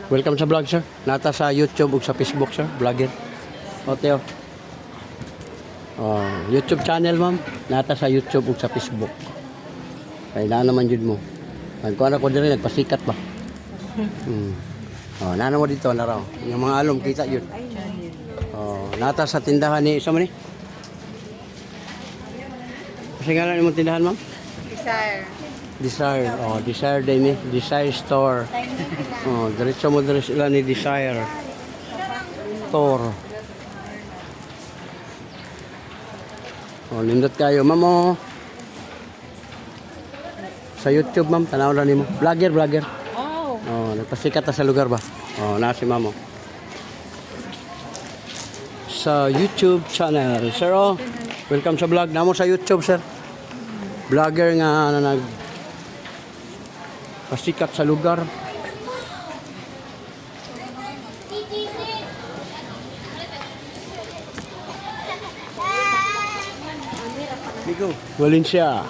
Welcome sa vlog, sir. Nata sa YouTube ug sa Facebook, sir. Vlogger. O, Teo. YouTube channel, ma'am. Nata sa YouTube ug sa Facebook. Kaya na naman yun mo. Nagkuhan ako din rin, nagpasikat ba? Nana mo dito, naraw. Yung mga alom, kita yun. Nata sa tindahan ni, isa mo ni? Kasi nga lang yung tindahan, ma'am? Desire. Desire din eh. Desire Store. Diretso mo diretso sila ni Desire Store. Lindot kayo, ma'am. Sa YouTube, ma'am, tanaw lang nimo. Vlogger. Nagpasikat sa lugar ba? Na si ma'am. Sa YouTube channel. Sir, welcome sa vlog. Namo sa YouTube, sir. Vlogger nga na pasikat sa lugar. Bigo. Valencia.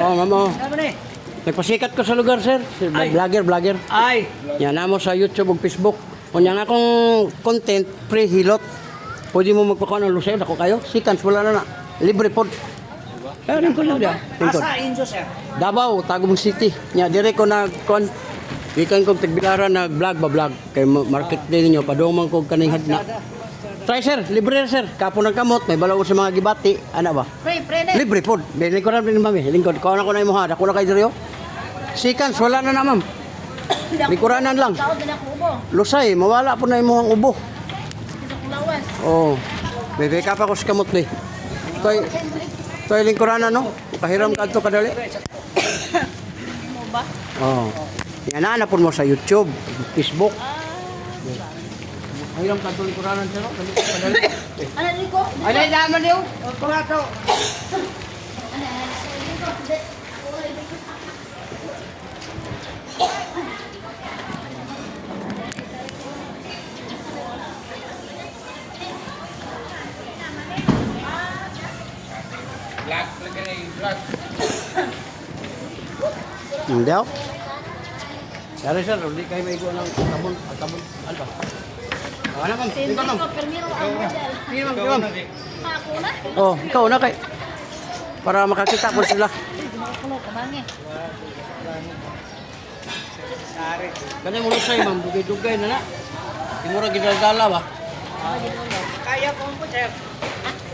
Mamo. Nagpasikat ko sa lugar, sir. Vlogger. Ay. Yan namo sa YouTube ug Facebook. Kunya nga akong content pre-hilot. Pwede mo magpakuha ng lusay ako kayo. Sikans wala na. Libre pod. Ayun ko lang dia. Asa injo sir? Davao, Tagum City. Nya dire ko nag-kon. Gikan kog tigbilaran nag-vlog kay market din niyo padumang kog kaning hadna. Try sir, libre sir. Kapo ng kamot, may balaw sa mga gibati. Ana ba? Pre. Libre pod. Bili ko rin mami. Lingkod ko na ko na imo ha. Dako na kay diri. Sikans wala na ma'am. Likuranan lang. Lusay, mawala po na imo ang ubo. Bebe ka pa ko sa kamot ni. Toy lingkuranan no. Pahiram ka adto kadali. Mo ba? Yan na pud mo sa YouTube, Facebook. Pahiram ka adto lingkuranan sir. Kadali. Ano dito? Ay daman niyo. Kumato. Hindi ako. Dari sir, hindi kayo may iguan ng tabon. Ano ba? Ano ma'am? Ikaw ma'am. Sige ma'am. Ako na? Ikaw na kay. Para makakita po sila. Ganyan mo sa'yo ma'am, dugay-dugay na na. Hindi mo rin ginagala ba? Kaya ko po sir.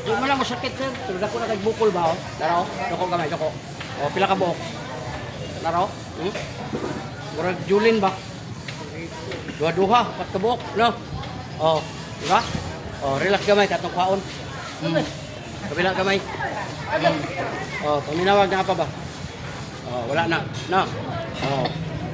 Hindi mo lang masakit sir. Pero dako na kay bukol ba? Daro? Dako gamay, dako. Pila ka buhok? Daro? Murag Julin ba? Duha-duha, pat ka buhok, no? Diba? Relax gamay, katong kaon. Kabila gamay. Paminawag na pa ba? Wala na. No?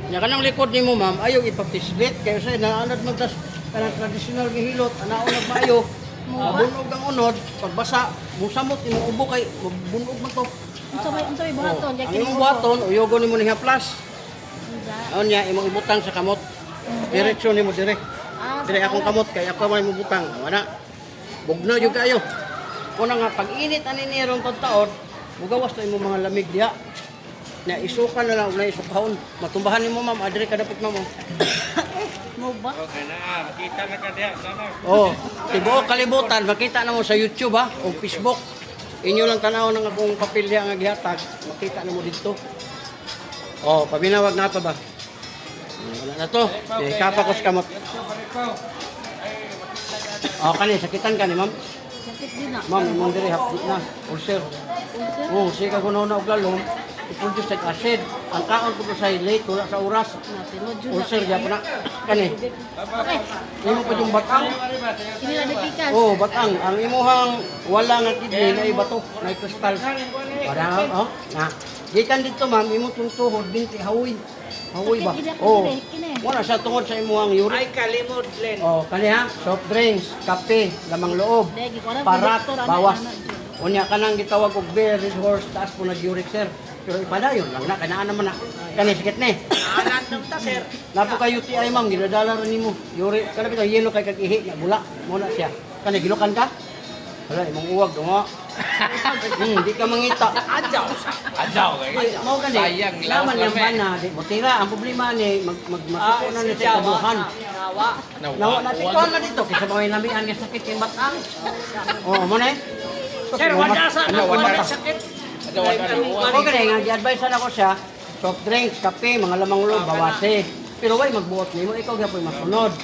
Nya kanang likod nimo ma'am, ayaw ipapislit kayo sa naanad magtas kanang traditional gihilot, anaon maayo. Mabunog ang unod, pagbasa, musamot imong ubo kay bunog man to. Unsa may buhaton? Ang imong buhaton, uyogon nimo ni haplas. Aon niya imong ibutang sa kamot. Diretso nimo dire. Dire akong kamot kay ako may mubutang. Wala. Bugno jud kayo. Kuna nga pag-init ani ni ron taon, mugawas na imong mga lamig diha. Na isukan na lang na isukahon. Matumbahan nimo ma'am, adre ka dapat ma'am. Mo ba? Okay na, makita na ka diya. Tibuok kalibutan, makita na mo sa YouTube ha, o Facebook. Inyo lang tanaw ng akong papel diha nga gihatag, makita na mo dito. Paminawag na pa ba? Wala na to. Kapa ko sa kamot. Kani, sakitan ka ni ma'am? Sakit din na. Ma'am, imong diri hapit na. Ulcer. Sige ko na og lalong. Ipuntos sa acid. Ang kaon ko sa late, wala sa oras. Ulcer diya pa na. Kani. Okay. Imo pa yung batang. Hindi na dipikas. Batang. Ang imuhang wala nga kidney na ibato, na kristal. Para gikan dito ma'am, imo tuhod binti hawi. Hawi ba? Wala sa tungod sa imuhang uric. Ay, kalimod, Len. Kani ha, soft drinks, kape, lamang loob, parat, bawas. Unya kanang gitawag og bear, red horse, taas po nag-uric sir. Pero ipadayon lang na, kanaan naman na. Kani sakit ni. Anan daw ta, sir. Napo kay UTI ma'am, ginadala rin nimo. Uric, kana bitaw yelo kay kag-ihi na bula. Mo na siya. Kani gilukan ka? Wala imong uwag mo. Di ka mangita. Adjaw. Adjaw kay. Ay, mau kan Sayang laman yang mana di botira ang problema ni masuko na ni sa kabuhan. Nawa na ti kon na dito kaysa mga lamian nga sakit kay batang. Oh, mo na. Sir, wala sa wala sakit. Adjaw ka O kani nga gi-advise na ko siya, soft drinks, kape, mga lamang loob bawase. Pero way magbuot nimo ikaw gyapon masunod.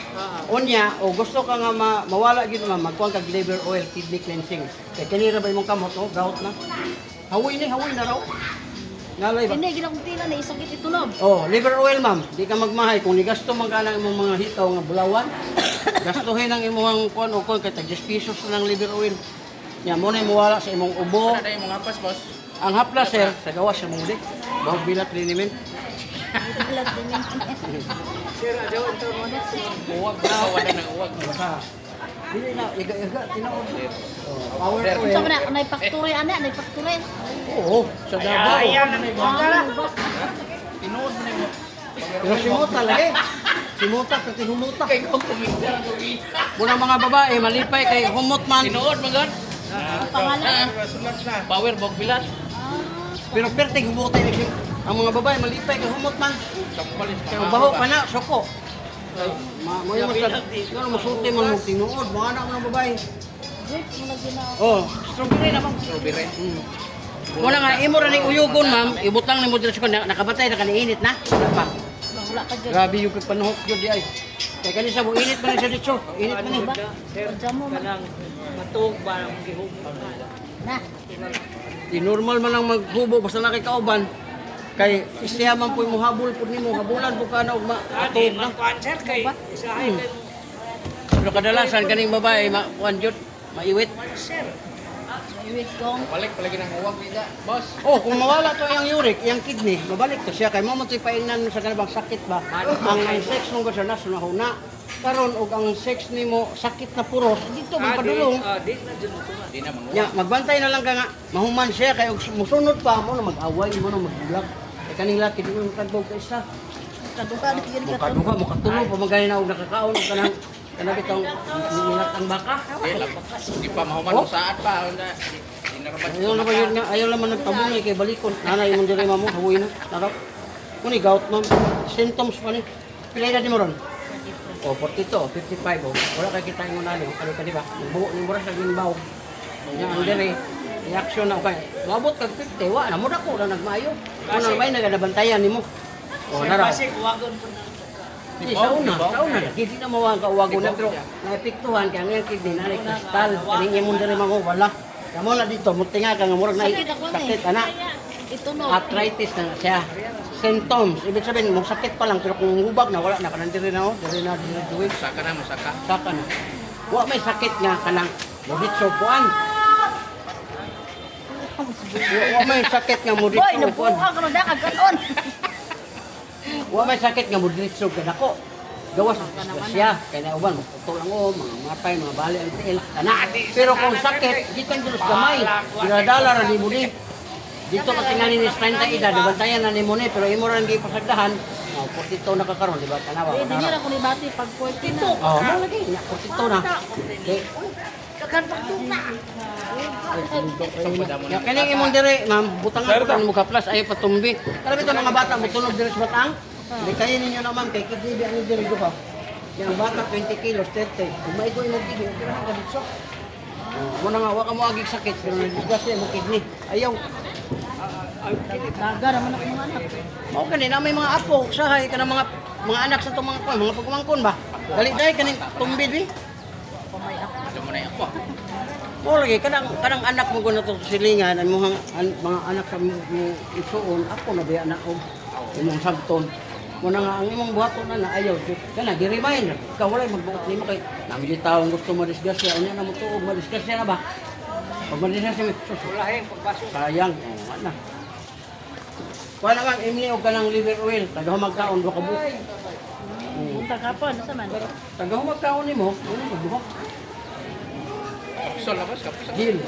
Unya, o gusto ka nga mawala gyud nga magkuan kag liver oil kidney cleansing. Kay kanira ba imong kamot o gout na? Hawi na raw. Nalay ba? Hindi, ginakutila na isakit itulob. Oh, liver oil ma'am, di ka magmahay kung nigasto man ka ng imong mga hitaw nga bulawan. Gastuhin ang imong kuan o kuan kay tag 10 pesos na ng liver oil. Nya mo na mawala sa imong ubo. Ano yung mga pas, boss? Ang hapla sir, sa gawas sa muli. Bawag bilat liniment. Sir, adjaw ito mo na. Uwag na, wala nang uwag. Dili na iga tinaod. Oh, power Sir. oil. Unsa man na, nay factory ana, nay factory. Oo, sa Davao. Ayan na may Ah, Tinood mo na yung Pero si Muta lagi. Si Muta, pati humuta. kay kong kumita. Muna mga babae, malipay kay humot man. Tinood mo gan? pangalan. Power bog bilas. Pero perting humutay lagi. Ang mga babae, malipay kay humot man. Sampalis Kaya baho pa na, soko. Mo yung mas masulti man mo tinuod, mga anak ng babae. Grapes mo na ginawa. Oh, strawberry na bang? Strawberry. Muna nga, imo ra ning uyugon ma'am, ibutang ni mo dito sa nakabatay na kaniinit na. Wala pa. Wala ka dyan. Grabe yung panuhok yun di ay. Kaya kanisa mo, init pa na siya dito. Init pa ni. Pagdyan mo man. Matug ba ang gihug? Na. Di normal man lang maghubo basta na kay kauban. Kay siya man po mo habol po nimo, habulan po ka na og matog na. Cancer kay isahay kay Pero kadalasan kaning babae kuan jud maiwit. sir. Iwit kong. Balik palagi nang uwag nila, boss. Oh, kung mawala to yung uric, yung kidney, mabalik to siya kay mo mo'y painan sa kanabang sakit ba. Ang sex nung sa nas na huna. Karon og ang sex nimo sakit na puros, dito magpadulong. Di na jud ito nga. Di na manguwag. Ya, magbantay na lang ka nga. Mahuman siya kay og musunod pa mo na mag-away mo na magbulak. Kay kanila kidi mo tagbo ka isa. Kaduka na kiri ka to. Mukaduha mo katulog pa magay na og nakakaon og kanang bitong nilat ang baka. Di pa mahuman Oh. mo saat pa. Di na rabat. Ayaw na ba yun nga, ayaw naman nagtabungi kay balikon. Nanay mo diri mo, hawoy na. Narap. Kuni gout ma'am. Symptoms pa ni. Pilay na di mo ron. O, 42, 55 o. Wala kay kita yung nani. Ano ka di ba? Buo ni Boras naging baw. Yang ang diri. Reaction na kay. Mabot kag 50, wa na mo dako na nagmayo. Kung may nagadabantayan nimo. O, narap. uwagon po na. Di, sa una. Hindi na mawang kauwago na, pero naepektuhan kaya ngayon kidney na kristal. Kaning imong diri mga wala. Kamo na dito, mutinga ka nga murag na Sakit ako na eh. sakit ana. Ito no. Arthritis na siya. Symptoms, ibig sabihin mo sakit pa lang pero kung hubag na wala na kanang diri na diri na duwi. Saka na, masaka. Saka na. Wa may sakit nga kanang moditso kuan. Wa may sakit nga Boy, moditso kuan. nabuha ka na dakag kanon. Wa may sakit nga moditso kadako. Gawas siya kay na uban magtuto lang o mga matay mga bali ang tiil kana. Pero kung sakit gikan dulos gamay. Dinadala ra nimo ni. Dito ka tingali ni 30 edad, bantayan na nimo ni pero imo ra gi pasagdahan. Oh, 42 na kakaron di ba tanawa. Eh, di niya ra ko ni bati pag 40 na. Oh, mo lagi nya 42 na. Okay. Ya kani imong dire ma'am butang ako kan muka plus ayo patumbi. Karami to mga bata mutunog dire sa batang. Di kayo ninyo naman kay kidney ang dire ko ba. Yang bata 20 kilos 30. Kung may ko imong kidney, kira ka dito. Mo na nga wa ka mo agig sakit pero nadisgase mo kidney. Ayaw. Daga naman ako mga anak. Mao kani na may mga apo usahay ka mga anak sa tong mga pagmangkon ba. Dali dai kaning tumbid bi. Ito mo na yung ako. Mo lagi kanang anak mo kuno to silingan ang mga anak sa mo isuon ako na biya na og imong sabton. Mo na nga ang imong buhaton na ayaw jud. Kana gi-remind ka walay magbuot nimo kay nami di tawo gusto madisgrasya unya na mo tuog madisgrasya na ba. Pag madisgrasya Ulahin, pagbaso. sayang oh ana. Kuha na kang imni og kanang liver oil tagahumag kaon do ka buok. Punta ka pa, nasa man? Tagahumag kaon nimo, ano magbuhok. Kapsol na ba? Kapsol. Gil.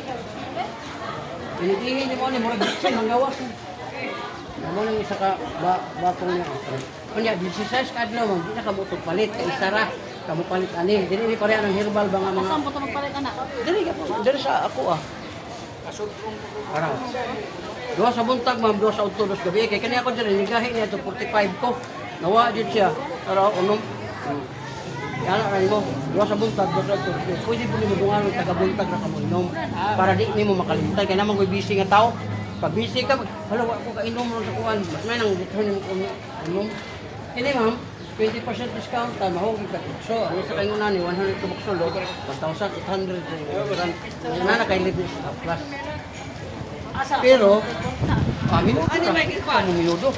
Inihihin ni mo ni murag bitsin ang gawas. Amo nang isa ka batong niya. Kunya 16 ka adlaw man di na kamo palit kay isara. Kamo palit ani. Dili ni pareha ng herbal ba nga mga Saan po ito magpalit anak? dili sa ako ah. Parang. Duha sa buntag ma'am, duha sa udto dos gabi kay kani ako diri nigahi niya to 45 ko. Nawa jud siya. Pero unom. Yan ay mo. Duha sa buntag duha sa udto. Pwede po nimo dungan ng taga buntag na kamo inom para di nimo makalimtan kay naman koy busy nga tao. Pag busy ka, hala wa ko ka inom ron sa kuan. Mas may nang dito nimo inom. Ini ma'am, 20% discount ta mahugi ka. So, ang isa kay nguna ni 100 ka buksol, 1,800. Na kay libre sa plus. Pero, kami mo ani may pa mo minudo.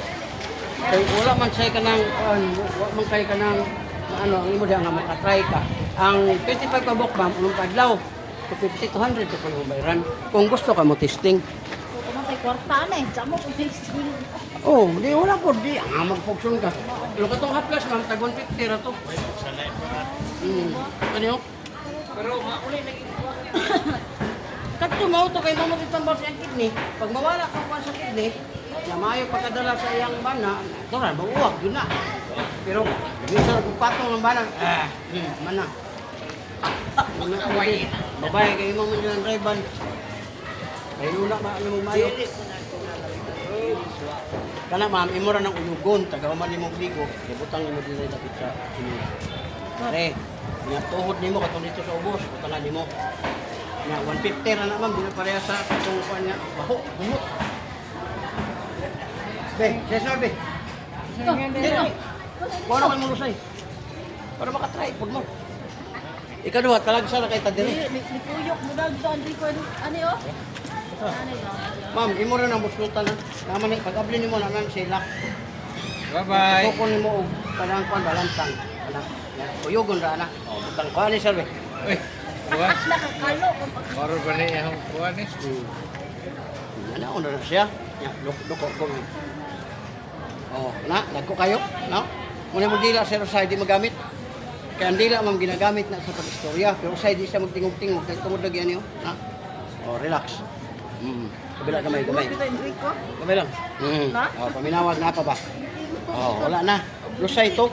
Kay wala man say kanang wa man kay kanang ano ang imo diha nga makatry ka. Ang 25 ka bok ma'am unong adlaw. 50 to 100 to yung bayran. Kung gusto ka mo testing. Kung may kwarta na eh. Diyan mo kung tasting. Oh, di wala po di magpugson ka. Pero katong haplas ma'am tag 150 ra to. Ano? Pero mauli lagi. Kadto mao to kay mo tambal sa kidney. Pag mawala ka pa sa kidney, na maayo pagkadala sa iyang bana, toran mauwag yun na. Pero bisa patong ng bana, mana. Babae kay imong man drive-ban. Kay una ano mo mayo. Kana ma'am, imo ra nang ulugon, tagahuman nimo ligo, ibutang nimo dili dapit sa inyo. Pare, nya tuhod nimo katong dito sa ubos, butangan nimo. Nya 150 ra na ma'am, dili pareha sa katong kuan niya, baho, humot. Be, sesor be. Dito. Kuno kay mo lusay. Para makatry pud mo. Ikaduha talagsa na kay ta diri. Nipuyok mo daw dito. Hindi ko ano yun? Ano yun? Ma'am, imo ra nang buslutan na. Naman ni pag-abli nimo na nang sila. Bye-bye. Sukon nimo og kanang kuan balansang. Anak. Uyogon ra na. Oh, butang kuan ni sir be. Uy. Kuha. Nakakalo. Maro ba ni ang kuha ni? Ano una na siya? Ya, loko ko. Oh, na, nagko kayo, no? Muna mo dila sa side di magamit. Kaya ang dila ma'am ginagamit na sa pag-istorya, pero side di siya magtingog-tingog kay tungod lagi ano, ha? Oh, relax. Kabila gamay. Gamay lang. Na? Oh, paminawag na pa ba? Oh, wala na. Lusay to.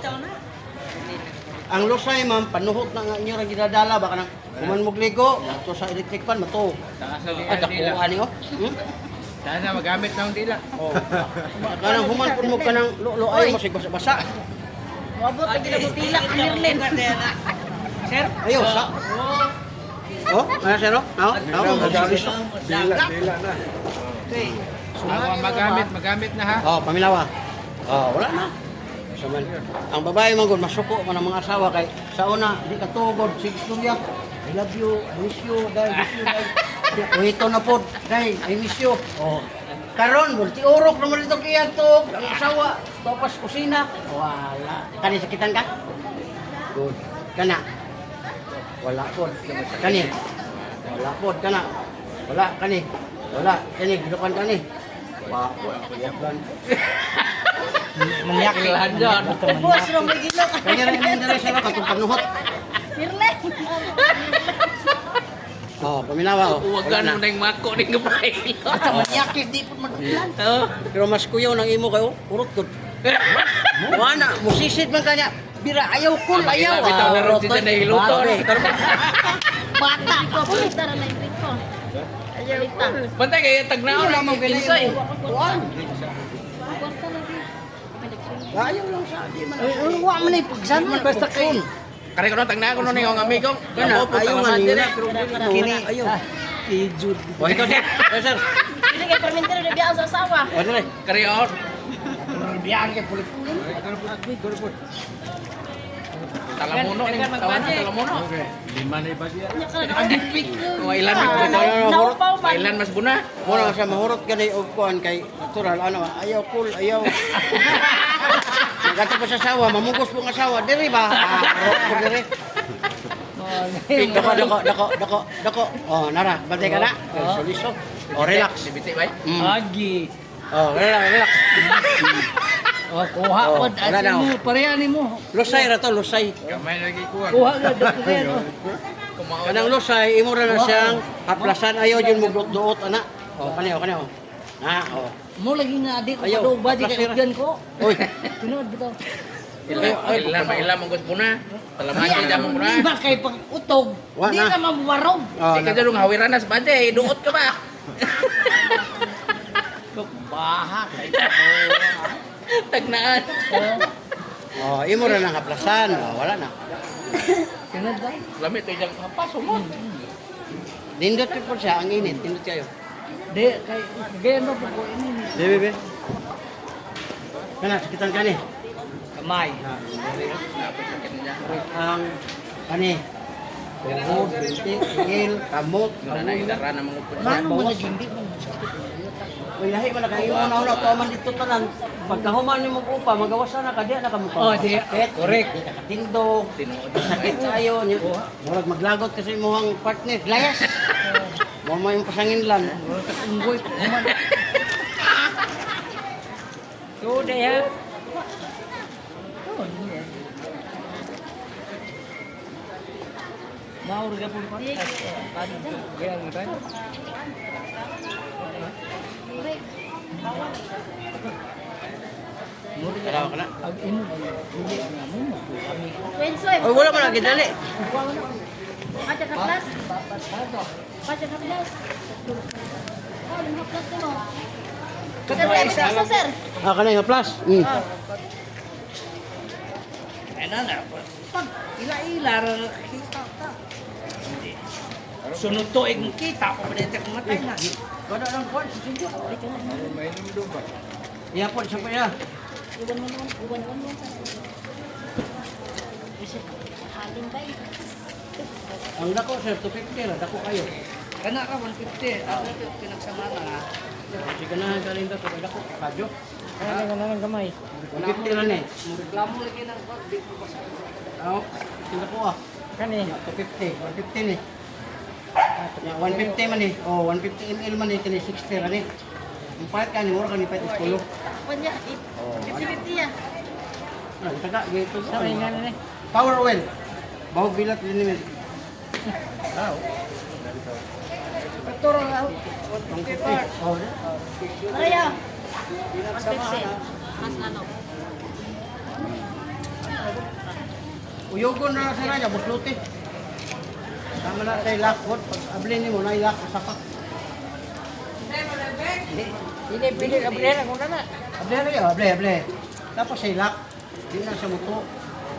Ang lusay ma'am, panuhot na nga inyo ra ginadala baka nang kuman mo ligo, ato sa electric fan mato. Taas sa Ada dila. ko ani oh. Taas na magamit ng dila. Oh. Kanang human pud mo kanang lo ay mo sig basa-basa. Mabot ang kinabutila. Mirlin. Sir? Ayo sa. Oh, ano sir? Oh, Dila na. Awa magamit na ha. Oh, pamilawa. Oh, wala na. Saman. Ang babae man gud masuko man ang mga asawa kay sa una di ka tugod sig istorya. I love you, miss you, miss you. Ito na po, dahil, I miss you. Oh. Karon, multi urok naman ito kaya to. Ang asawa, topas kusina. Wala. Kani sakitan ka? Good. Kana. Wala po. Kani. Wala po. Kana. Wala. Kani. Wala. Kani. Gidukan kani. Wala. Wala. Mangyak lahan dyan. Boss, rong may gilo. Kani rin yung dala siya katong panuhot. Mirlin. Oh, paminawa. Huwag ka nang mako ni kapay. Manyakit, di po madulan. Pero mas kuyaw ng imo kayo, urot ko. Wala, musisid man kanya. Bira, ayaw ko, ayaw. Bitaw na rin siya na hiluto. Bata ko. Pulit na na yung ko. Ayaw ita. Bantay kayo tagnaon lang mong gilisay. Tuan. Kwarta lagi. Ayaw lang sa di man. Uwa mo na yung pagsan mo. Basta kay. Kari ko nang tagna ko nung yung amigo. Kana, ayaw nga nila. Kini. Ayaw. Kijud. O, ikaw sir. Sir. Hindi kay permentero na biya sa asawa. O, dire. Kari on. Biyahan kay pulit. Talamuno ni kawan talamuno. Lima na ibadya. Agipik. Mailan mailan mas buna. Muna sa mahurot gani og kuan kay natural ano ayaw cool ayaw. Nagato pa sa sawa, mamugos po nga sawa, diri ba? Rok po diri. Dako. Oh, nara, bantay ka na. Soliso. Oh, relax. Sibiti bay. Agi. Oh, relax. Oh, kuha Oh, pod wala na, asin mo, pareha nimo. Lusay ra to, lusay. Gamay lagi kuha. Kuha ga dokumento. Kumaon. Kanang lusay imo ra na siyang haplasan ayaw jud mo duot ana. Oh, kani, oh, kani, oh. Na, oh. Mo lagi nga di ko Ayaw, paduba di plasira. kay ugyan ko. Uy, Tinood bitaw. Ilan mo na. Talaman ka mo na. Lima kay pang utog. Wa Di na. na mabuwarog. oh, Di ka dyan hawiranas ba dyan? Duot ka ba? Baha kay mo. Tagnaan. oh, imo ra nang haplasan. Oh, wala na. Tinood daw. Lamit ito dyan kapas. Umot. Nindot po siya, ang init. Nindot kayo. Di kay gaya no po ini Bebe, bebe. Kana, sakitan ka ni. kamay. Ang, kani. Tuhod, binti, tingil, kamot, Wala na idara na mga upod. Mano mo naging di mo. Uy, lahi man na kayo una-una to man dito tanan. Pagkahuman ni mong upa, magawas na ka diya na kamukha. Oh, di. Correct. Di ka katindog. Tinuod. Sakit kayo. Murag maglagot kasi mo ang partner. Layas. Mo mo yung pasanginlan. Wala ka unggoy. Human. So, daya. Maur ka pun podcast. Tadi gaya gitu. Kalawa ka na. Ag imo hindi nga mo kami. Wensoy. Uy, wala man lagi dali. Pacha ka plus. Pacha ka plus. Oh, 5 plus ka mo. Sir, isa, sir. Ah, kana yung plus. Ano na? Pag ila-ila ra kita ta. Sunod to ig kita ko pwede ta kumatay na. Wala lang po. Sige. Iya po, siya pa ya. Uban mo. Halin ba eh? Ang dako sir, 250 ra. Dako kayo. Kana ka 150. Ako pinagsama na. Sige na, galing dako. Dako, kadyo. Ano ka na ng gamay? 250 ra ni. Reklamo lagi ng pag di ko basta. Oo. Sige po ah. Kani 250. 150 ni. Ya, 150 man ni. Oh, 150 ml man ni. Kini 60 ra ni. Ang pahit ka ni, mura ka ni pahit iskulo. Panya, 50-50 yan. Ano, taga, gito. sa may nga ni. Power oil. Bahog bilat din ni. Ah, Katoro nga. 150. Oh, Araya. 150. Mas lalo. uyogon na sa raya, busluti. Tama na sa ilakot. Pag ablin mo na ilak sa sapak. Hindi pili abrera ko na. Able na yun, able. Tapos sa ilak. Di na sa muto.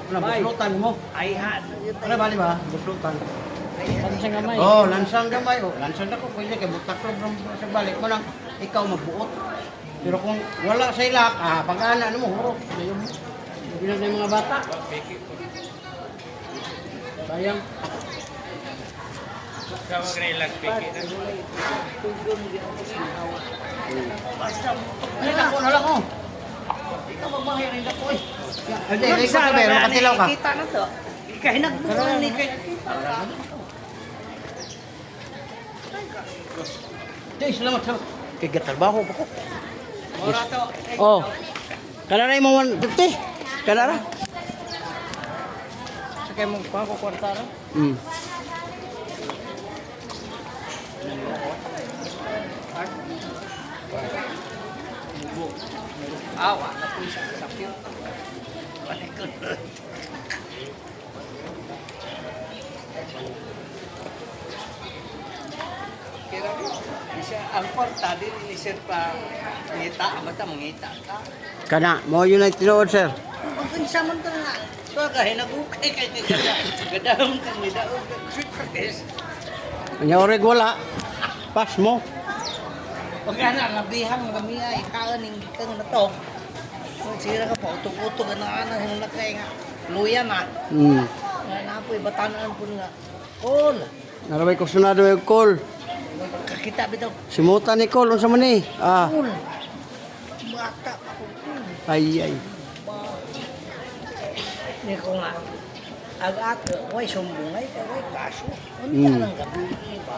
Wala, buslutan mo. Ay ha. Ano ba, di ba? Buslutan. Ano sa gamay? Oh, lansang gamay. Oh, lansang na ko. Pwede kay butak ko sa balik mo lang. Ikaw magbuot. Pero kung wala sa ilak, pag-ana, ano mo, hurok. Hindi na yung mga bata. Sayang. Kawa ka na ilang piki na. Ay, ako na lang, oh. Ikaw magbahayarin ako, eh. Hindi, ikaw ka ba? Makatilaw ka. Kita na to. Ikahinag mo lang ni kay. Jay, salamat sa... Kaya gatalbaho pa ko. Ora to. Oh. Kala na yung 150. Kala na. Sakay mo pa ko kwarta ra. Hmm. Awa na po siya sa sakit. Balikod. Kira bisa ang kwarta din ni sir pa ngita amata mangita ta. Kana, mo yun ang tinuod, sir. Ang kinsa man ta nga. To ka hinagukay kay gada. Gadahon kang nidaog sweet practice. Kanya oreg wala. Pas mo. Pag ana nabihang gamiya ikaon ning kang na to. Kung sira ka pa utok-utok na ana hinakay nga. Luya na. Hmm. Napoy batanan pun nga. Kol. Narabay ko sunado yung call. Kakita bitaw. Simutan ni call, unsa man ni? Ah, Kol. Bata ako. ay. Ni ko nga. Agat, way sumbungay ka way kaso. Unta lang gabi ba.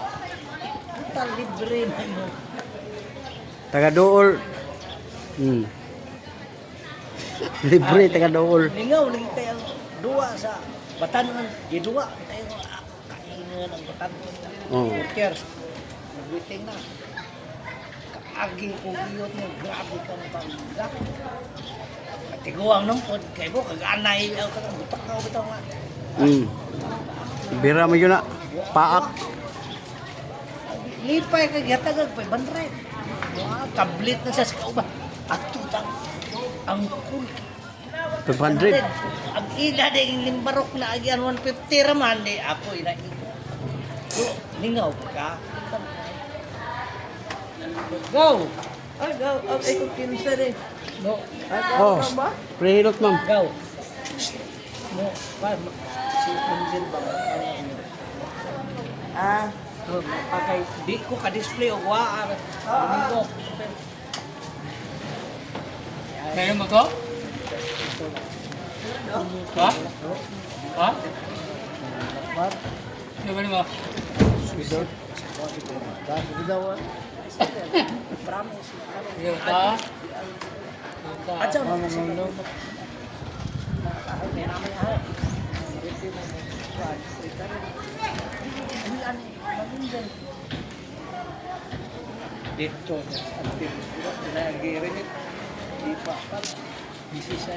Unta libre man mo. Taga dool. Hmm. Libre taga dool. Lingaw ning tayo duwa sa batanan, di duwa tayo kainan ang batanan. Oh. Cheers. Nagwiting na. agi kong iyot mo, grabe ka ng pangga. Tiguang nung pod, kay mo, kag-anay, butak ka, bitaw nga. Bira mo yun na. Paak. Lipay kag yatagag, 500. Tablet na sa kauban. At tutang, ang cool. 500. Ang ila din limbarok na agyan 150 raman, ako ina lingaw ka. Go! Ay, go. Ay, kung kinsa rin. No, Oh, pre-hilot ma'am. go. No, pa si Angel ba? Ah, Okay, di ko ka-display o wa. Domingo. Meron mo to? Ha? Ha? Ano ba mo? Yung ta? Acha mo. Dito, ang lagi rin. Di pa. Busy sa